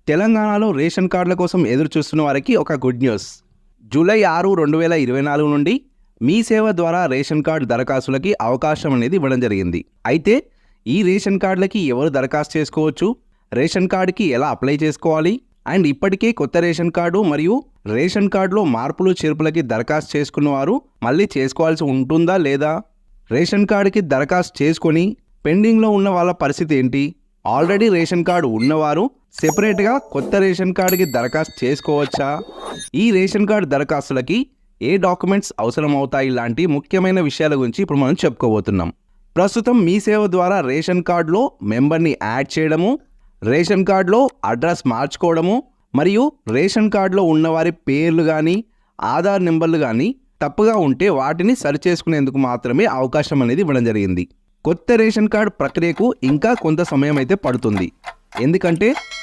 తెలంగాణలో రేషన్ కార్డుల కోసం ఎదురు చూస్తున్న వారికి ఒక గుడ్ న్యూస్. జూలై 6, 2024 నుండి మీ సేవ ద్వారా రేషన్ కార్డు దరఖాస్తులకి అవకాశం అనేది ఇవ్వడం జరిగింది. అయితే ఈ రేషన్ కార్డులకి ఎవరు దరఖాస్తు చేసుకోవచ్చు, రేషన్ కార్డుకి ఎలా అప్లై చేసుకోవాలి, అండ్ ఇప్పటికే కొత్త రేషన్ కార్డు మరియు రేషన్ కార్డులో మార్పులు చేర్పులకి దరఖాస్తు చేసుకున్న వారు మళ్ళీ చేసుకోవాల్సి ఉంటుందా లేదా, రేషన్ కార్డుకి దరఖాస్తు చేసుకొని పెండింగ్లో ఉన్న వాళ్ళ పరిస్థితి ఏంటి, ఆల్రెడీ రేషన్ కార్డు ఉన్నవారు సెపరేట్గా కొత్త రేషన్ కార్డుకి దరఖాస్తు చేసుకోవచ్చా, ఈ రేషన్ కార్డు దరఖాస్తులకి ఏ డాక్యుమెంట్స్ అవసరం అవుతాయి, ఇలాంటి ముఖ్యమైన విషయాల గురించి ఇప్పుడు మనం చెప్పుకోబోతున్నాం. ప్రస్తుతం మీ సేవ ద్వారా రేషన్ కార్డులో మెంబర్ని యాడ్ చేయడము, రేషన్ కార్డులో అడ్రస్ మార్చుకోవడము మరియు రేషన్ కార్డులో ఉన్నవారి పేర్లు కానీ ఆధార్ నెంబర్లు కానీ తప్పుగా ఉంటే వాటిని సరిచేసుకునేందుకు మాత్రమే అవకాశం అనేది ఇవ్వడం జరిగింది. కొత్త రేషన్ కార్డు ప్రక్రియకు ఇంకా కొంత సమయం అయితే పడుతుంది. ఎందుకంటే